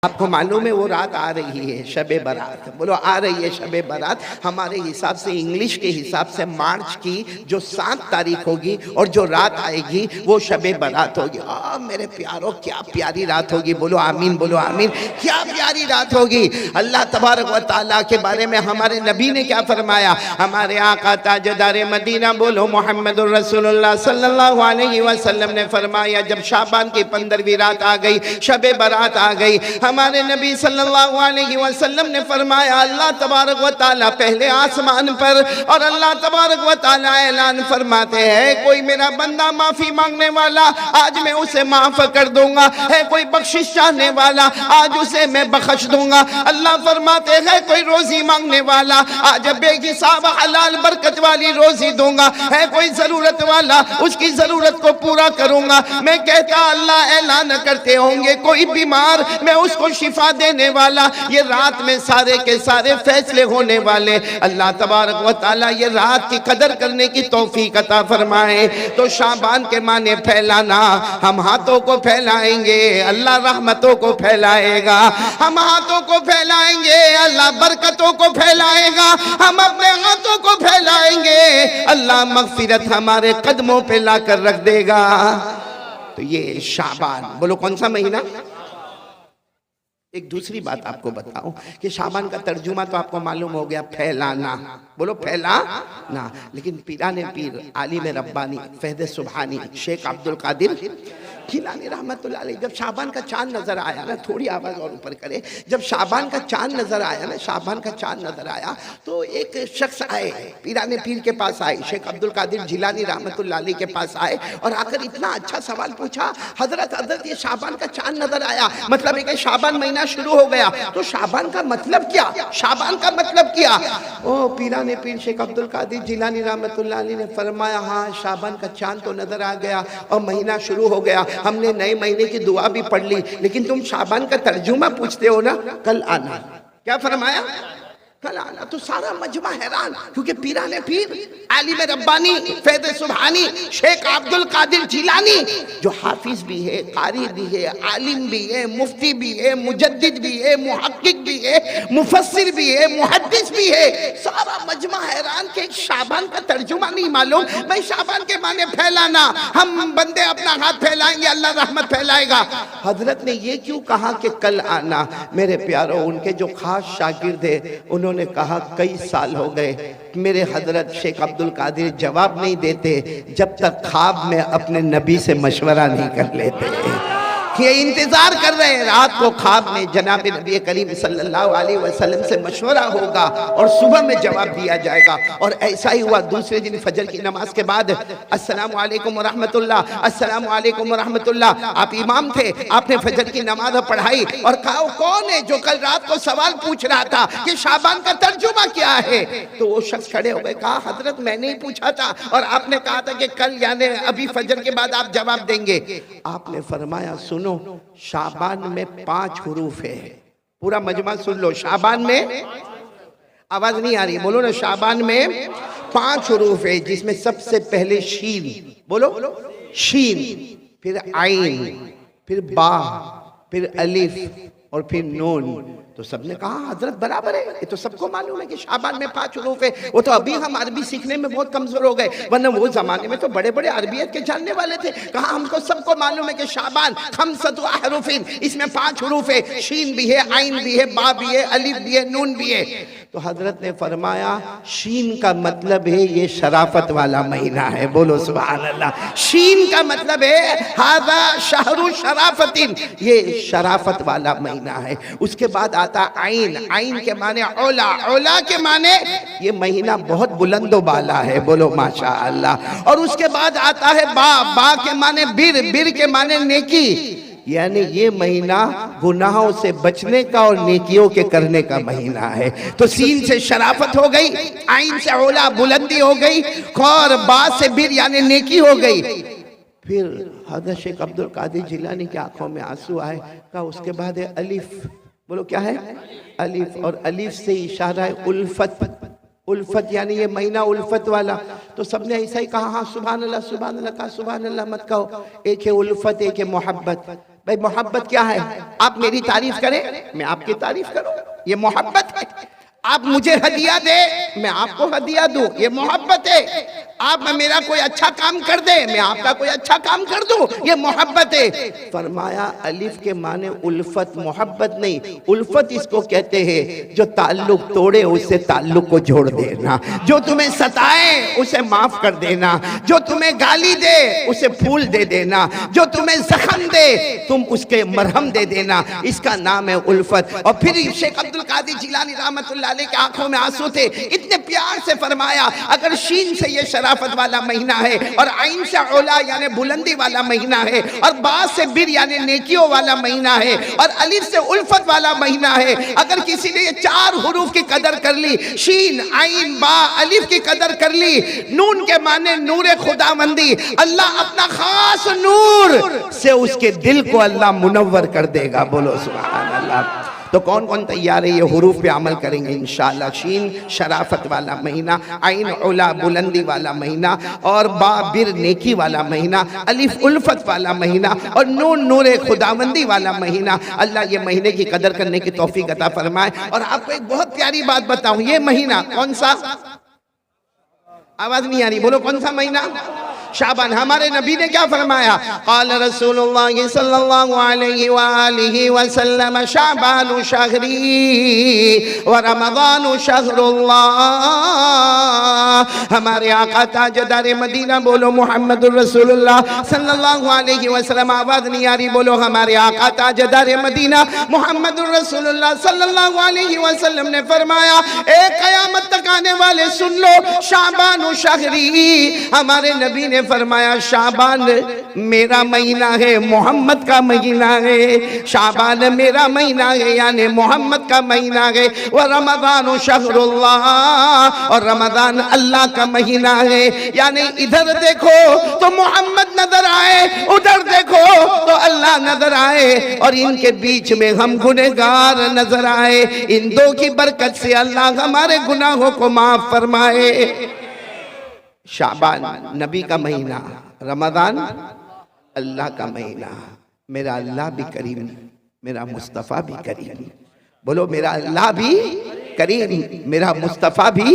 आपको मालूम है वो रात आ रही है शबे बारात। बोलो आ रही है शबे बारात। हमारे हिसाब से इंग्लिश के हिसाब से मार्च की जो 7 तारीख होगी और जो रात आएगी वो शबे बारात होगी। मेरे प्यारों क्या प्यारी रात होगी। बोलो आमीन, बोलो आमीन। क्या प्यारी रात होगी। अल्लाह तबारक व तआला के बारे में हमारे नबी ने क्या फरमाया। हमारे आका ताजदार मदीना बोलो मोहम्मदुर रसूलुल्लाह सल्लल्लाहु अलैहि वसल्लम ने फरमाया जब शाबान की 15वीं रात आ गई, शबे बारात आ गई, हमारे नबी सल्लल्लाहु अलैहि वसल्लम ने फरमाया अल्लाह तबारक व तआला पहले आसमान पर और अल्लाह तबारक व तआला ऐलान फरमाते हैं कोई मेरा बंदा माफी मांगने वाला आज मैं उसे माफ कर दूंगा, है कोई बख्शिश चाहने वाला आज उसे मैं बख्श दूंगा। अल्लाह फरमाते हैं कोई रोजी मांगने वाला आज बेहिसाब हलाल बरकत वाली रोजी दूंगा, है कोई जरूरत वाला उसकी जरूरत को पूरा करूंगा। मैं कहता अल्लाह ऐलान करते होंगे कोई बीमार मैं उसको शिफा देने वाला। ये रात में सारे के सारे फैसले होने वाले। अल्लाह तबारक व तआला ये रात की कदर करने की तौफीक अता फरमाए। तो शाबान के माने फैलाना, हम हाथों को फैलाएंगे अल्लाह रहमतों को फैलाएगा, हम हाथों को फैलाएंगे अल्लाह बरकतों को फैलाएगा, हम अपने हाथों को फैलाएंगे अल्लाह मगफिरत हमारे कदमों पे लाकर रख देगा। तो ये शाबान बोलो कौन सा महीना। एक दूसरी बात आपको बताऊं कि शाबान का तर्जुमा तो आपको मालूम हो गया फैलाना। बोलो फैलाना। लेकिन पीराने पीर आलिम रब्बानी फैज़ सुभानी शेख अब्दुल कादिर जिलानी रहमतुल्लाह अलैह जब शाबान का चांद नजर आया ना, थोड़ी आवाज और ऊपर करे, जब शाबान का चांद नजर आया ना, शाबान का चांद नजर आया तो एक शख्स आए पीराने पीर के पास आए, शेख अब्दुल कादिर जिलानी रहमतुल्लाह अलैह के पास आए और आकर इतना अच्छा सवाल पूछा हजरत हजरत ये शाबान का चांद नजर आया, मतलब एक शाबान महीना शुरू हो गया, तो शाबान का मतलब क्या, शाबान का मतलब क्या। ओ पीराने पीर शेख अब्दुल कादिर जिलानी रहमतुल्लाह अलैह ने फरमाया हाँ शाबान का चांद तो नजर आ गया और महीना शुरू हो गया, हमने नए महीने की दुआ भी पढ़ ली, लेकिन तुम शाबान का तर्जुमा पूछते हो ना, कल आना। क्या फरमाया, कल आना। तो सारा मजमा हैरान क्योंकि पीराने पीर आलिम रब्बानी फैज़ सुभानी शेख अब्दुल कादिर जिलानी जो हाफिज भी है, कारी भी है, आलिम भी है, मुफ्ती भी है, मुजद्दिद भी है, मुहक्किक भी है, मुफस्सिर भी है, मुहद्दिस भी है, सारा मजमा हैरान कि शाबान का तर्जुमा नहीं मालूम। भाई शाबान के माने फैलाना, हम बंदे अपना हाथ फैलाएंगे अल्लाह रहमत फैलाएगा। हजरत ने ये क्यों कहा कि कल आना। मेरे प्यारों उनके जो खास शागिर्द है उन्होंने कहा कई साल हो गए मेरे हजरत शेख अब्दुल कादिर जवाब नहीं देते जब तक ख्वाब में अपने नबी से मशवरा नहीं कर लेते। ये इंतजार कर रहे हैं रात को ख्वाब में जनाब नबी करीम सल्लल्लाहु अलैहि वसल्लम से मशवरा होगा और सुबह में जवाब दिया जाएगा। और ऐसा ही हुआ दूसरे दिन फजर की नमाज के बाद अस्सलामु अलैकुम व रहमतुल्लाह, अस्सलामु अलैकुम व रहमतुल्लाह। आप इमाम थे, आपने फजर की नमाज पढ़ाई और कहा कौन है जो कल रात को सवाल पूछ रहा था कि शाबान का तर्जुमा क्या है। तो वो शख्स खड़े हो गए, कहा हजरत मैंने ही पूछा था और आपने कहा था कि कल यानी अभी फजर के बाद आप जवाब देंगे। आपने फरमाया सुनो शाबान में 5 हुरूफ है। पूरा मजमा सुन लो, शाबान में आवाज नहीं आ रही, बोलो ना, शाबान में 5 हुरूफ है जिसमें सबसे पहले शीन, बोलो शीन, फिर आइन, फिर बा, फिर अलिफ और फिर नून। तो सबने कहा हजरत बराबर है, ये तो सबको मालूम है कि शाबान में 5 हुरूफ है। वो तो अभी हम अरबी सीखने में बहुत कमजोर हो गए, वरना वो जमाने में तो बड़े बड़े अरबियत के जानने वाले थे। कहा हमको सबको मालूम है कि शाबान खमसतु अहरूफिन, इसमें 5 हुरूफ है, शीन भी है, आइन भी है, बा भी है, अलिफ भी है, नून भी है। तो हजरत ने फरमाया शीन का मतलब है ये शराफत वाला महीना है। बोलो सुभान अल्लाह। शीन का मतलब है हादा शहरु शराफतिन, ये शराफत वाला महीना है। उसके बाद आता आइन, आइन के माने औला, औला के माने ये महीना बहुत बुलंदो बाला है। बोलो माशा अल्लाह। और उसके बाद आता है बा, बा के माने बिर, बिर के माने नेकी, यानी ये महीना गुनाहों से बचने का और नेकियों के करने का महीना है। तो सीन से शराफत हो गई, आइन से औला बुलंदी हो गई, और बा से बिर यानी नेकी हो गई। फिर हजरत शेख अब्दुल कादिर जिलानी की आंखों में आंसू आए। कहा उसके बाद है अलिफ, बोलो क्या है, अलिफ, और अलिफ से इशारा है उल्फत, उल्फत यानी ये महीना उल्फत वाला। तो सबने ऐसा ही कहा हाँ सुभान अल्लाह, सुभान अल्लाह, कहा सुभान अल्लाह मत कहो, एक है उल्फत एक है मोहब्बत। भाई मोहब्बत क्या है? आप मेरी तारीफ करें, मैं आपकी तारीफ करूं, ये मोहब्बत है। आप मुझे हदिया दे, मैं आपको हदिया दूं, ये मोहब्बत है। आप मेरा कोई अच्छा काम कर दे, मैं आपका कोई अच्छा काम कर दूं, ये मोहब्बत है। फरमाया अलिफ के माने उल्फत, मोहब्बत नहीं। उल्फत इसको कहते हैं जो ताल्लुक तोड़े उससे ताल्लुक को जोड़ देना, जो तुम्हें सताए उसे माफ कर देना, जो तुम्हें गाली दे उसे फूल दे देना, जो तुम्हें जख्म दे तुम उसके मरहम दे देना, इसका नाम है उल्फत। और फिर शेख अब्दुल कादिर जिलानी रहमतुल्लाह अलैह के आंखों में आंसू थे, इतने प्यार से फरमाया अगर शीन से ये शराफत वाला महीना है और आइन से औला यानी बुलंदी वाला महीना है और बा से बिर यानी नेकियों वाला महीना है और अलिफ से उल्फत वाला महीना है, अगर किसी ने ये चार हुरूफ की कदर कर ली, शीन आइन बा अलिफ की कदर कर ली, नून के माने नूर खुदावंदी, अल्लाह अपना खास नूर से उसके दिल को अल्लाह मुनव्वर कर देगा। बोलो सुभान अल्लाह। तो कौन कौन तैयार है ये हुरूफ पे अमल करेंगे इंशाअल्लाह? शीन शराफत वाला महीना, आइन उला बुलंदी वाला महीना और बा बिर नेकी वाला महीना, अलिफ उल्फत वाला महीना और नून नूरे खुदावंदी वाला महीना। अल्लाह ये महीने की कदर करने की तौफीक अता फरमाए। और आपको एक बहुत प्यारी बात बताऊं, ये महीना कौन सा? आवाज नहीं आ रही, बोलो कौन सा महीना? शाबान। हमारे नबी ने क्या फरमाया? क़ाल रसूलुल्लाह सल्लल्लाहु अलैहि वसल्लम शाबानु शहरी व रमज़ानु शहरुल्लाह। हमारे आका ताजदार मदीना, बोलो मुहम्मदुर रसूलुल्लाह सल्लल्लाहु अलैहि वसल्लम। आवाज नहीं आ रही, बोलो हमारे आका ताजदार मदीना मुहम्मदुर रसूलुल्लाह सल्लल्लाहु अलैहि वसल्लम ने फरमाया, ए क़यामत तक आने वाले सुन लो, शाबानु शहरी। हमारे नबी ने फरमाया शाबान मेरा महीना है, मोहम्मद का महीना है। शाबान मेरा महीना है यानी मोहम्मद का महीना है। वह रमज़ान शहरुल्लाह, और रमज़ान अल्लाह का महीना है। यानी इधर देखो तो मोहम्मद नजर आए, उधर देखो तो अल्लाह नजर आए और इनके बीच में हम गुनहगार नजर आए। इन दो की बरकत से अल्लाह हमारे गुनाहों को माफ फरमाए। शाबान नबी का महीना, रमज़ान अल्लाह का महीना। मेरा अल्लाह भी करीम, मेरा मुस्तफ़ा भी करीम। बोलो मेरा अल्लाह भी करीम, मेरा मुस्तफ़ा भी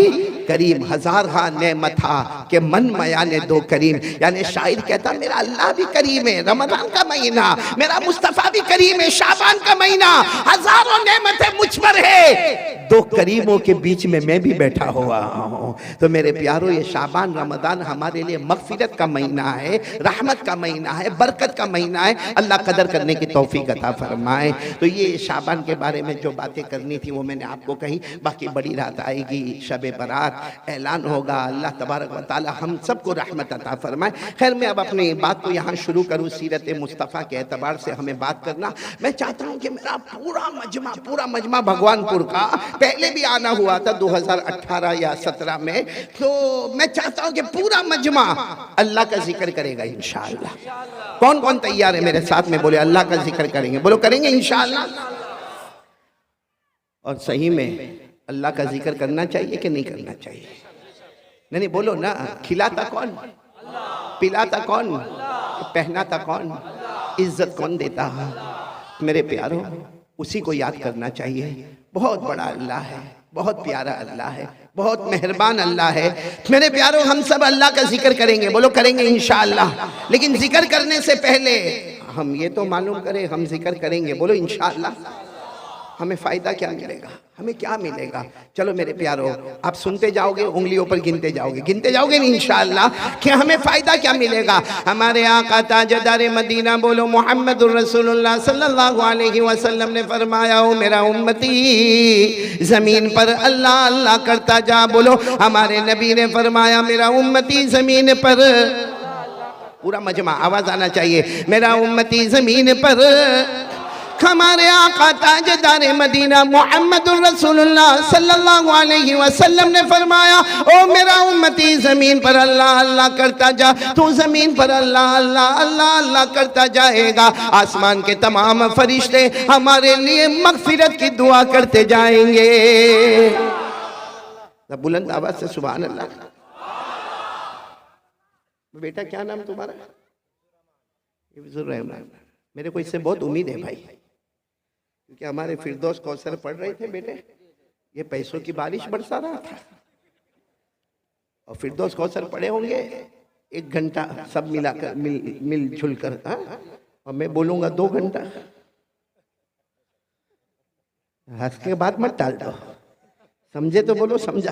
करीम। हजार हाँ नेमत था के मन मयाने दो करीम। यानी शायर कहता मेरा अल्लाह भी करीम है, रमज़ान का महीना, मेरा मुस्तफ़ा भी करीम है, शाबान का महीना, हजारों नेमतें मुझ पर है, दो करीमों के बीच में मैं भी बैठा हुआ हूँ। तो मेरे प्यारों ये शाबान रमज़ान हमारे लिए मग़फ़िरत का महीना है, रहमत का महीना है, बरकत का महीना है। अल्लाह कदर करने की तौफीक अता फरमाए। तो ये शाबान के बारे में जो बातें करनी थी वो मैंने आपको कही। बाकी बड़ी रात आएगी, शब बारात ऐलान होगा। अल्लाह तबारक व तआला हम सबको रहमत अता फरमाए। खैर मैं अब अपनी बात को यहाँ शुरू करूँ। सीरत मुस्तफ़ा के एतबार से हमें बात करना, मैं चाहता हूँ कि मेरा पूरा मजमा भगवानपुर का पहले भी आना हुआ था 2018 या 17 में, तो मैं चाहता हूं कि पूरा मजमा अल्लाह का जिक्र करेगा इंशाअल्लाह। कौन कौन तैयार है मेरे साथ में? बोले अल्लाह का जिक्र करेंगे, बोलो करेंगे इंशाअल्लाह। और सही में अल्लाह का जिक्र करना चाहिए कि नहीं करना चाहिए? नहीं बोलो ना। खिलाता कौन, पिलाता कौन, पहनाता कौन, इज्जत कौन देता? मेरे प्यारों उसी को याद करना चाहिए। बहुत बड़ा अल्लाह है, बहुत प्यारा अल्लाह है, बहुत मेहरबान अल्लाह है। मेरे प्यारों हम सब अल्लाह का जिक्र करेंगे, बोलो करेंगे इंशाअल्लाह। लेकिन जिक्र करने से पहले हम ये तो मालूम करें हम जिक्र करेंगे, बोलो इंशाअल्लाह। हमें फ़ायदा क्या मिलेगा, हमें क्या मिलेगा? चलो मेरे प्यारो आप सुनते जाओगे, उंगलियों पर गिनते जाओगे नहीं इंशाअल्लाह कि हमें फ़ायदा क्या मिलेगा। हमारे आका ताजदार मदीना, बोलो मुहम्मदुर रसूलुल्लाह सल्लल्लाहु अलैहि वसल्लम ने फरमाया, ओ मेरा उम्मती ज़मीन पर अल्लाह अल्लाह करता जा। बोलो हमारे नबी ने फरमाया मेरा उम्मती ज़मीन पर, पूरा मजमा आवाज़ आना चाहिए, मेरा उम्मती ज़मीन पर। हमारे आका ताजदार मदीना मुहम्मदुर रसूलुल्लाह सल्लल्लाहु अलैहि वसल्लम ने फरमाया, ओ मेरा उम्मती ज़मीन पर अल्लाह अल्लाह करता जा। तू ज़मीन पर अल्लाह अल्लाह अल्लाह अल्लाह करता जाएगा, आसमान के तमाम फरिश्ते हमारे लिए मग़फ़िरत की दुआ करते जाएंगे। बुलंद आवाज़ से सुभान अल्लाह। बेटा क्या नाम तुम्हारा? हिफ्ज़ुर रहमान। मेरे को इससे बहुत उम्मीद है भाई, क्योंकि हमारे फिरदौस कौसर पढ़ रहे थे बेटे, ये पैसों की बारिश बरसा रहा था, और फिरदौस कौसर पढ़े होंगे 1 घंटा सब मिलाकर मिलजुल कर, और मैं बोलूंगा 2 घंटा। हंस के बाद मत टाल दो, समझे तो बोलो समझा।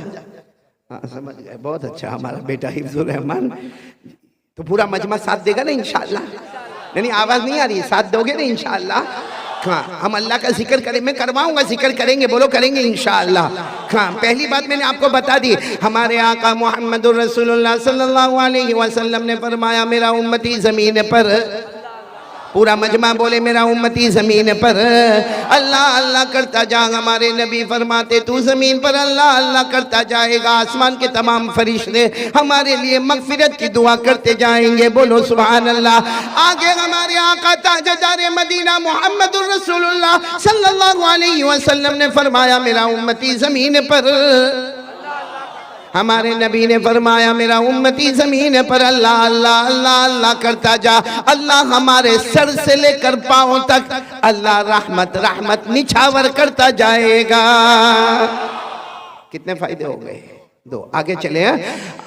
हाँ समझ गए, बहुत अच्छा हमारा बेटा हिफ्जुर रहमान। तो पूरा मजमा साथ देगा ना इंशाअल्लाह? नहीं आवाज नहीं आ रही, साथ दोगे ना इंशाअल्लाह? हाँ हम अल्लाह का जिक्र करें, मैं करवाऊंगा, जिक्र करेंगे, बोलो करेंगे इंशाअल्लाह। हाँ पहली बात मैंने आपको बता दी, हमारे आका मोहम्मदुर रसूलुल्लाह सल्लल्लाहु अलैहि वसल्लम ने फरमाया मेरा उम्मती जमीन पर, पूरा मजमा बोले मेरा उम्मती जमीन पर अल्लाह अल्लाह करता जा। हमारे नबी फरमाते तू जमीन पर अल्लाह अल्लाह करता जाएगा, आसमान के तमाम फरिश्ते हमारे लिए मगफिरत की दुआ करते जाएंगे, बोलो सुभान अल्लाह। आगे हमारे आका ताजदार मदीना मोहम्मदुर रसूलुल्लाह सल्लल्लाहु अलैहि वसल्लम ने फरमाया मेरा उम्मती जमीन पर, हमारे नबी ने फरमाया मेरा उम्मती जमीन पर अल्लाह अल्लाह अल्लाह अल्लाह करता जा। अल्लाह हमारे सर से लेकर पांव तक अल्लाह रहमत रहमत निछावर करता जाएगा। कितने फायदे हो गए? 2। आगे चले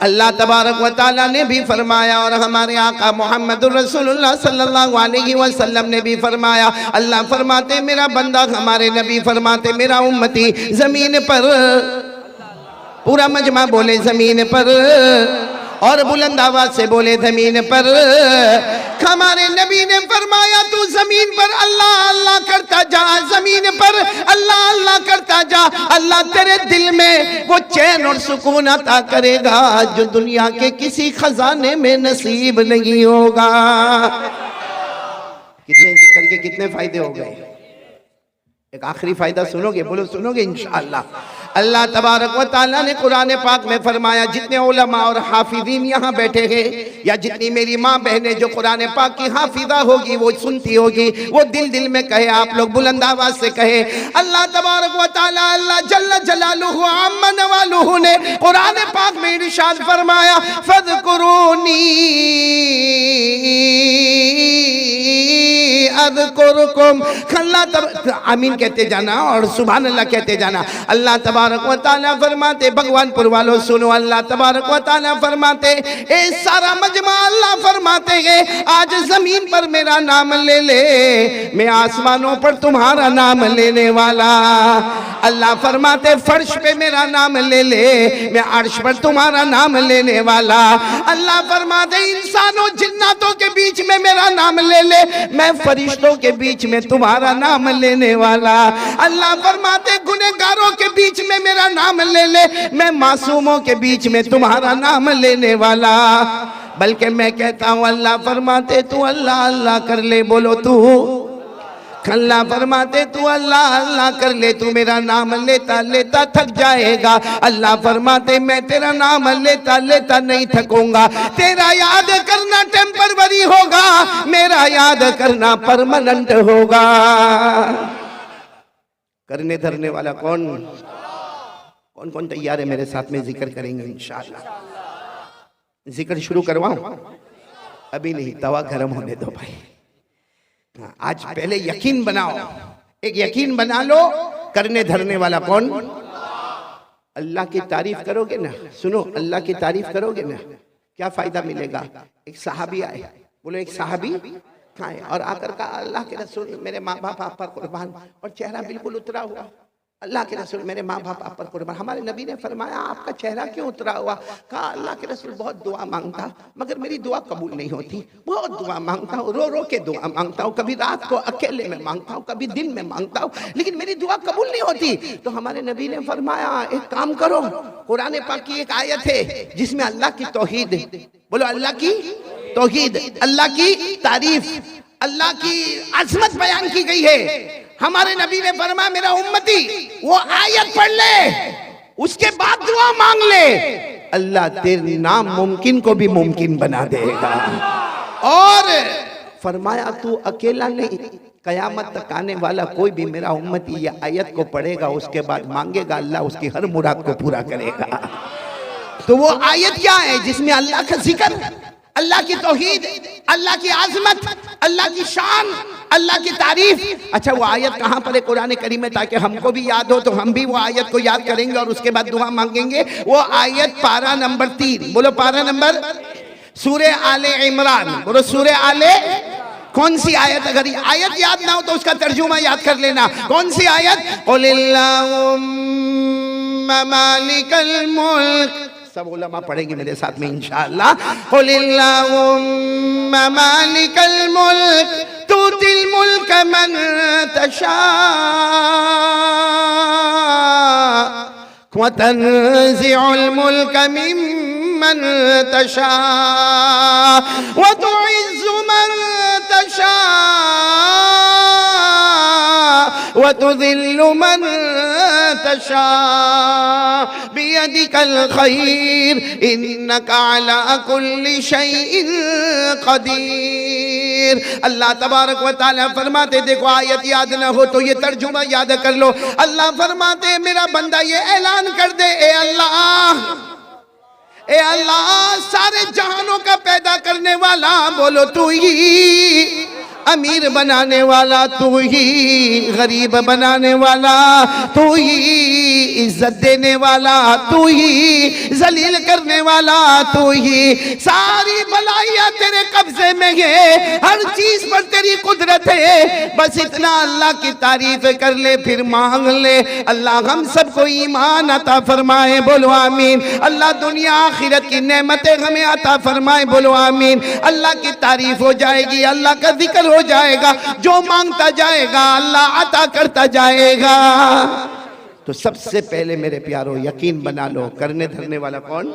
अल्लाह तबारक व तआला ने भी फरमाया और हमारे आका मोहम्मदुर रसूलुल्लाह सल्लल्लाहु अलैहि वसल्लम ने भी फरमाया। अल्लाह फरमाते मेरा बंदा, हमारे नबी फरमाते मेरा उम्मती जमीन पर, पूरा मजमा बोले जमीन पर, और बुलंद आवाज से बोले जमीन पर। हमारे नबी ने फरमाया तू जमीन पर अल्लाह अल्लाह करता जा, जमीन पर अल्लाह अल्लाह करता जा, अल्लाह तेरे दिल में वो चैन और सुकून अता करेगा जो दुनिया के किसी खजाने में नसीब नहीं होगा। कितने करके कितने फायदे हो गए? एक आखिरी फायदा सुनोगे? बोलो सुनोगे इंशाअल्लाह। अल्लाह तबारक व तआला ने कुरान पाक में फरमाया, जितने उलमा और हाफिजीन यहाँ बैठे हैं, या जितनी मेरी माँ बहनें जो कुरान पाक की हाफिजा होगी वो सुनती होगी, वो दिल दिल में कहे, आप लोग बुलंद आवाज से कहे, अल्लाह तबारक व तआला अल्लाह जल्ल जलालुहु अम्मा नवालुहु ने कुरान पाक में इरशाद फरमाया फज़कुरूनी अज़कुरुकुम। आमीन कहते जाना और सुभान अल्लाह कहते जाना। अल्लाह तबारक व तआला फरमाते, भगवानपुर वालों सुनो, अल्लाह तबारक व तआला फरमाते, ए सारा मजमा अल्लाह फरमाते हैं आज जमीन पर मेरा नाम ले ले, मैं आसमानों पर तुम्हारा नाम लेने वाला। अल्लाह फरमाते फर्श पे मेरा नाम ले ले, मैं अर्श पर तुम्हारा नाम लेने वाला। अल्लाह फरमाते इंसानों जिन्नातों के बीच में मेरा नाम ले ले, मैं फरिश्तों के बीच में तुम्हारा नाम लेने वाला। अल्लाह फरमाते गुनहगारों के बीच में मेरा नाम ले ले, मैं मासूमों के बीच में तुम्हारा नाम लेने वाला। बल्कि मैं कहता हूँ अल्लाह फरमाते तू अल्लाह अल्लाह कर ले, बोलो तू। अल्लाह फरमाते तू अल्लाह अल्लाह कर ले, तू मेरा नाम लेता लेता थक जाएगा। अल्लाह फरमाते मैं तेरा नाम लेता लेता नहीं थकूंगा। तेरा याद करना टेम्परवरी होगा, मेरा याद करना परमानेंट होगा। करने धरने वाला कौन कौन कौन तैयार है मेरे साथ में जिक्र करेंगे इंशाअल्लाह? जिक्र शुरू करवाऊं? अभी नहीं, तवा गर्म होने दो भाई। आज पहले यकीन बनाओ, एक यकीन बना लो, करने धरने वाला कौन? अल्लाह की तारीफ करोगे ना, सुनो अल्लाह की तारीफ करोगे ना, क्या फायदा मिलेगा? एक सहाबी आए, बोलो एक सहाबी आए और आकर कहा अल्लाह के रसूल मेरे माँ बाप आप पर कुर्बान, और चेहरा बिल्कुल उतरा हुआ। अल्लाह के रसूल मेरे माँ बाप आप पर कुर्बान। हमारे नबी ने फरमाया आपका चेहरा क्यों उतरा हुआ? कहा अल्लाह के रसूल बहुत दुआ मांगता मगर मेरी दुआ कबूल नहीं होती, बहुत दुआ मांगता हूँ, रो रो के दुआ मांगता हूँ, कभी रात को अकेले में मांगता हूँ, कभी दिन में मांगता हूँ, लेकिन मेरी दुआ कबूल नहीं होती। तो हमारे नबी ने फरमाया एक काम करो, कुरान पाक की एक आयत है जिसमें अल्लाह की तौहीद, बोलो अल्लाह की तौहीद, अल्लाह की तारीफ, अल्लाह की अजमत बयान की गई है। हमारे नबी ने फरमाया मेरा उम्मती वो आयत पढ़ ले, उसके बाद दुआ मांग ले, अल्लाह तेरे नाम मुमकिन को भी मुमकिन बना देगा। और फरमाया तू अकेला नहीं, कयामत तक आने वाला कोई भी मेरा उम्मती ये आयत को पढ़ेगा, उसके बाद मांगेगा, अल्लाह उसकी हर मुराद को पूरा करेगा। तो वो आयत क्या है जिसमें अल्लाह का जिक्र, अल्लाह की तौहीद, अल्लाह की आजमत, अल्लाह की शान, अल्लाह की तारीफ। अच्छा वो आयत कहाँ पर है कुरान करीम में, ताकि हमको भी याद हो तो हम भी वो आयत को याद करेंगे और उसके बाद दुआ मांगेंगे। वो आयत पारा नंबर 3, बोलो पारा नंबर, सूरे आले इमरान, बोलो सूरे आले। कौन सी आयत? अगर आयत याद ना हो तो उसका तर्जुमा याद कर लेना। कौन सी आयत? कुलिल्लाहुम्मा मालिकल मुल्क, सब उलमा पढ़ेंगे मेरे साथ में इंशाअल्लाह। कुलिल्लाहुम्मा मालिकल मुल्क तुतिल मुल्क मन तशा व तंज़िउल मुल्क मिम्मन तशा व तुइज़्ज़ु मन तशा व तुज़िल्लु मन तशा बियदिकल खैर इन्नका अला कुल्लि शैइन कदीर। अल्लाह तबारक व तआला फरमाते, देखो आयत याद ना हो तो ये तर्जुमा याद कर लो। अल्लाह फरमाते मेरा बंदा ये ऐलान कर दे, ए अल्लाह सारे जहानों का पैदा करने वाला, बोलो तू ही अमीर बनाने वाला, तू ही गरीब बनाने वाला, तू ही इज्जत देने वाला, तू ही जलील करने वाला, तू ही सारी भलाइयां तेरे कब्जे में है, हर चीज पर तेरी कुदरत है। बस इतना अल्लाह की तारीफ कर ले, फिर मांग ले। अल्लाह हम सबको ईमान अता फरमाए, बोलो आमीन। अल्लाह दुनिया आखिरत की नेमतें हमें अता फरमाए, बोलो आमीन। अल्लाह की तारीफ हो जाएगी, अल्लाह का जिक्र हो जाएगा, जो मांगता जाएगा अल्लाह अता करता जाएगा। तो सबसे पहले मेरे प्यारो यकीन बना लो, करने धरने वाला कौन?